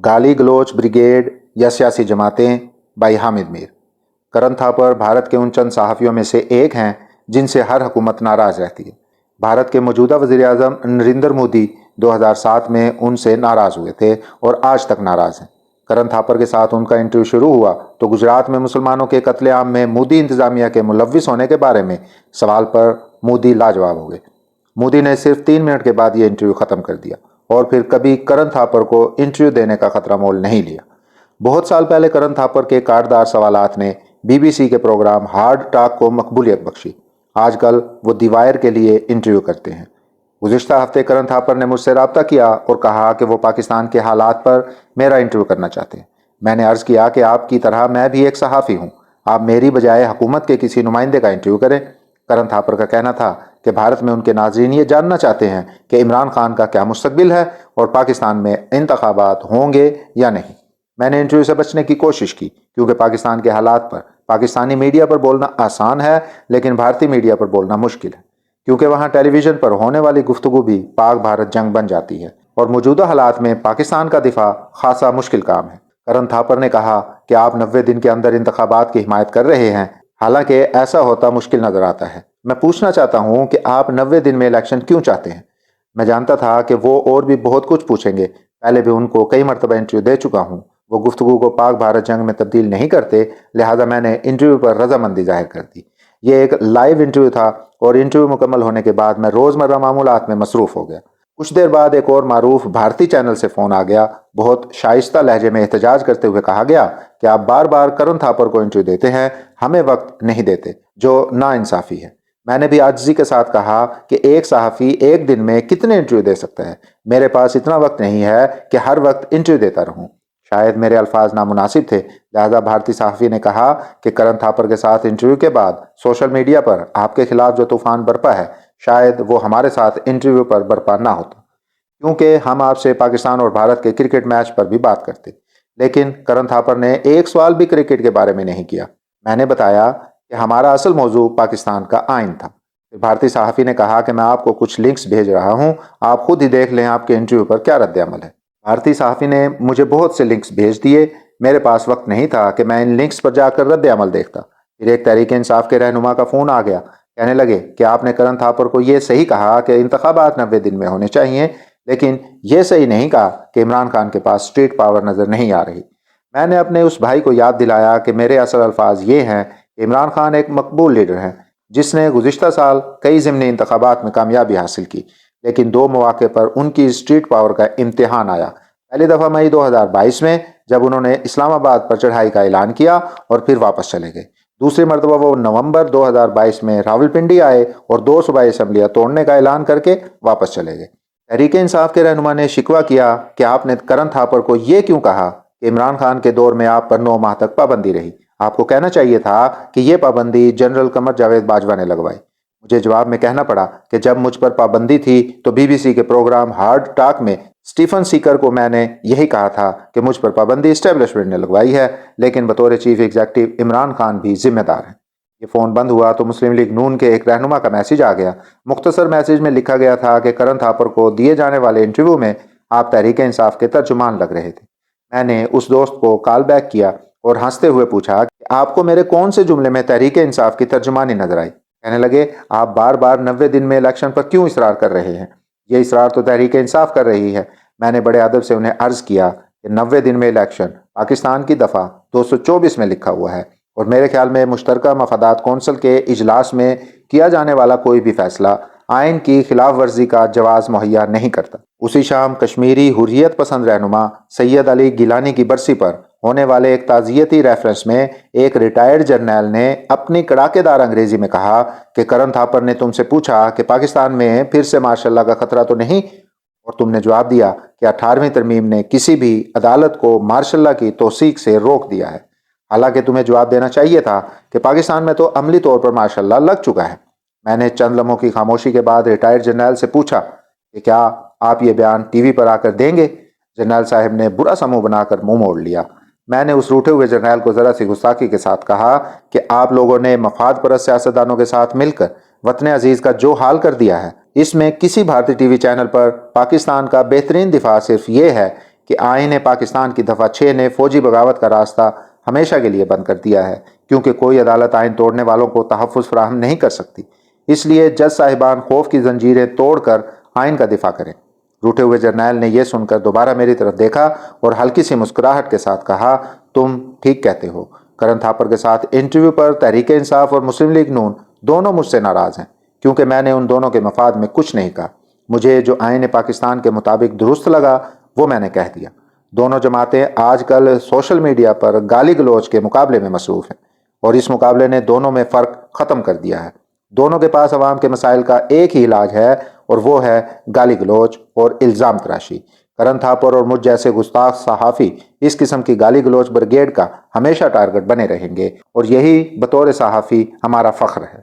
गाली गलोच ब्रिगेड या सियासी जमातें बाई हामिद मीर। करण थापर भारत के उन चंद सहाफ़ियों में से एक हैं जिनसे हर हुकूमत नाराज़ रहती है। भारत के मौजूदा वज़ीर-ए-आज़म नरेंद्र मोदी 2007 में उनसे नाराज़ हुए थे और आज तक नाराज़ हैं। करण थापर के साथ उनका इंटरव्यू शुरू हुआ तो गुजरात में मुसलमानों के कत्लेआम में मोदी इंतज़ामिया के मुलव्विस होने के बारे में सवाल पर मोदी लाजवाब हो गए। मोदी ने सिर्फ 3 मिनट के बाद ये इंटरव्यू ख़त्म कर दिया और फिर कभी करण थापर को इंटरव्यू देने का खतरा मोल नहीं लिया। बहुत साल पहले करण थापर के काटदार सवालात ने BBC के प्रोग्राम हार्ड टॉक को मकबूलियत बख्शी। आजकल वो दी वायर के लिए इंटरव्यू करते हैं। गुज़िश्ता हफ्ते करण थापर ने मुझसे रब्ता किया और कहा कि वो पाकिस्तान के हालात पर मेरा इंटरव्यू करना चाहते हैं। मैंने अर्ज़ किया कि आपकी तरह मैं भी एक सहाफ़ी हूँ, आप मेरी बजाय हुकूमत के किसी नुमाइंदे का इंटरव्यू करें। करण थापर का कहना था कि भारत में उनके नाज़रीन ये जानना चाहते हैं कि इमरान खान का क्या मुस्तकबिल है और पाकिस्तान में इंतखाबात होंगे या नहीं। मैंने इंटरव्यू से बचने की कोशिश की क्योंकि पाकिस्तान के हालात पर पाकिस्तानी मीडिया पर बोलना आसान है, लेकिन भारतीय मीडिया पर बोलना मुश्किल है क्योंकि वहाँ टेलीविज़न पर होने वाली गुफ्तगू भी पाक भारत जंग बन जाती है और मौजूदा हालात में पाकिस्तान का दिफा खासा मुश्किल काम है। करण थापर ने कहा कि आप 90 दिन के अंदर इंतखाबात की हिमायत कर रहे हैं, हालांकि ऐसा होता मुश्किल नज़र आता है। मैं पूछना चाहता हूं कि आप 90 दिन में इलेक्शन क्यों चाहते हैं? मैं जानता था कि वो और भी बहुत कुछ पूछेंगे, पहले भी उनको कई मरतबा इंटरव्यू दे चुका हूं। वो गुफ्तगू को पाक भारत जंग में तब्दील नहीं करते, लिहाजा मैंने इंटरव्यू पर रजामंदी जाहिर कर दी। ये एक लाइव इंटरव्यू था और इंटरव्यू मुकम्मल होने के बाद मैं रोज़मर्रा मामूलात में मसरूफ़ हो गया। कुछ देर बाद एक और मारूफ भारतीय चैनल से फ़ोन आ गया। बहुत शाइस्ता लहजे में एहतजाज करते हुए कहा गया कि आप बार बार करण थापर को इंटरव्यू देते हैं, हमें वक्त नहीं देते, जो नाइंसाफ़ी है। मैंने भी आजिज़ी के साथ कहा कि एक सहाफ़ी एक दिन में कितने इंटरव्यू दे सकता है? मेरे पास इतना वक्त नहीं है कि हर वक्त इंटरव्यू देता रहूं। शायद मेरे अल्फाज नामुनासिब थे, लिहाजा भारतीय सहाफ़ी ने कहा कि करण थापर के साथ इंटरव्यू के बाद सोशल मीडिया पर आपके खिलाफ जो तूफ़ान बरपा है, शायद वो हमारे साथ इंटरव्यू पर बरपा ना होता, क्योंकि हम आपसे पाकिस्तान और भारत के क्रिकेट मैच पर भी बात करते। लेकिन करण थापर ने एक सवाल भी क्रिकेट के बारे में नहीं किया। मैंने बताया कि हमारा असल मौजू पाकिस्तान का आइन था। फिर भारतीय सहाफ़ी ने कहा कि मैं आपको कुछ लिंक्स भेज रहा हूं, आप खुद ही देख लें आपके इंटरव्यू पर क्या रद्द अमल है। भारतीय सहाफ़ी ने मुझे बहुत से लिंक्स भेज दिए। मेरे पास वक्त नहीं था कि मैं इन लिंक्स पर जाकर रद्द अमल देखता। फिर एक तहरीक इंसाफ के रहनुमा का फ़ोन आ गया। कहने लगे कि आपने करण थापर को ये सही कहा कि इंतखाबात 90 दिन में होने चाहिए, लेकिन यह सही नहीं कहा कि इमरान खान के पास स्ट्रीट पावर नज़र नहीं आ रही। मैंने अपने उस भाई को याद दिलाया कि मेरे असल अल्फाज ये हैं कि इमरान खान एक मकबूल लीडर हैं जिसने गुज़िश्ता साल कई ज़िमनी इंतखाबात में कामयाबी हासिल की, लेकिन 2 मौके पर उनकी स्ट्रीट पावर का इम्तिहान आया। पहली दफ़ा मई 2022 में जब उन्होंने इस्लामाबाद पर चढ़ाई का ऐलान किया और फिर वापस चले गए। दूसरी मरतबा वो नवंबर 2022 में रावलपिंडी आए और 2 सूबाई असम्बलियाँ तोड़ने का ऐलान करके वापस चले गए। तहरीक इंसाफ के रहनुमा ने शिकवा किया कि आपने करण थापर को ये क्यों कहा कि इमरान खान के दौर में आप पर 9 माह तक पाबंदी रही? आपको कहना चाहिए था कि यह पाबंदी जनरल कमर जावेद बाजवा ने लगवाई। मुझे जवाब में कहना पड़ा कि जब मुझ पर पाबंदी थी तो BBC के प्रोग्राम हार्ड टॉक में स्टीफन सीकर को मैंने यही कहा था कि मुझ पर पाबंदी इस्टेब्लिशमेंट ने लगवाई है, लेकिन बतौर चीफ एग्जीक्यूटिव इमरान खान भी जिम्मेदार हैं। ये फ़ोन बंद हुआ तो मुस्लिम लीग नून के एक रहनुमा का मैसेज आ गया। मुख्तसर मैसेज में लिखा गया था कि करण थापर को दिए जाने वाले इंटरव्यू में आप तहरीक इंसाफ के तर्जुमान लग रहे थे। मैंने उस दोस्त को कॉल बैक किया और हंसते हुए पूछा कि आपको मेरे कौन से जुमले में तहरीक इंसाफ की तर्जुमानी नजर आई? कहने लगे, आप बार बार 90 दिन में इलेक्शन पर क्यों इसरार कर रहे हैं? ये इसरार तो तहरीक इंसाफ कर रही है। मैंने बड़े अदब से उन्हें अर्ज़ किया कि 90 दिन में इलेक्शन पाकिस्तान की दफ़ा 224 में लिखा हुआ है और मेरे ख्याल में मुश्तरका मफादात कौंसल के इजलास में किया जाने वाला कोई भी फैसला आइन की खिलाफ वर्जी का जवाज़ मुहैया नहीं करता। उसी शाम कश्मीरी हुर्रियत पसंद रहनुमा सैयद अली गिलानी की बरसी पर होने वाले एक ताज़ियती रेफरेंस में एक रिटायर्ड जर्नैल ने अपनी कड़ाकेदार अंग्रेजी में कहा कि करण थापर ने तुमसे पूछा कि पाकिस्तान में फिर से मार्शल लॉ का खतरा तो नहीं, और तुमने जवाब दिया कि 18वीं तरमीम ने किसी भी अदालत को मार्शल लॉ की तौसीक से रोक दिया है। हालांकि तुम्हें जवाब देना चाहिए था कि पाकिस्तान में तो अमली तौर पर मार्शल लॉ लग चुका है। मैंने चंद लम्हों की खामोशी के बाद रिटायर्ड जर्नैल से पूछा कि क्या आप ये बयान TV पर आकर देंगे? जर्नैल साहब ने बुरा सा मुंह बनाकर मुंह मोड़ लिया। मैंने उस रूठे हुए जर्नैल को ज़रा सी गुस्ताखी के साथ कहा कि आप लोगों ने मफाद परस्त सियासतदानों के साथ मिलकर वतन अजीज़ का जो हाल कर दिया है, इसमें किसी भारतीय TV चैनल पर पाकिस्तान का बेहतरीन दिफा सिर्फ ये है کہ آئین پاکستان کی دفعہ 6 نے فوجی بغاوت کا راستہ ہمیشہ کے لیے بند کر دیا ہے، کیونکہ کوئی عدالت آئین توڑنے والوں کو تحفظ فراہم نہیں کر سکتی۔ اس لیے جج صاحبان خوف کی زنجیریں توڑ کر آئین کا دفاع کریں۔ روٹھے ہوئے جرنیل نے یہ سن کر دوبارہ میری طرف دیکھا اور ہلکی سی مسکراہٹ کے ساتھ کہا، تم ٹھیک کہتے ہو۔ کرن تھاپر کے ساتھ انٹرویو پر تحریک انصاف اور مسلم لیگ نون دونوں مجھ سے ناراض ہیں، کیونکہ میں نے ان دونوں کے مفاد میں کچھ نہیں کہا۔ مجھے جو آئین پاکستان کے مطابق درست لگا وہ میں نے کہہ دیا۔ دونوں جماعتیں آج کل سوشل میڈیا پر گالی گلوچ کے مقابلے میں مصروف ہیں، اور اس مقابلے نے دونوں میں فرق ختم کر دیا ہے۔ دونوں کے پاس عوام کے مسائل کا ایک ہی علاج ہے، اور وہ ہے گالی گلوچ اور الزام تراشی۔ کرن تھاپر اور مجھ جیسے گستاخ صحافی اس قسم کی گالی گلوچ بریگیڈ کا ہمیشہ ٹارگٹ بنے رہیں گے، اور یہی بطور صحافی ہمارا فخر ہے۔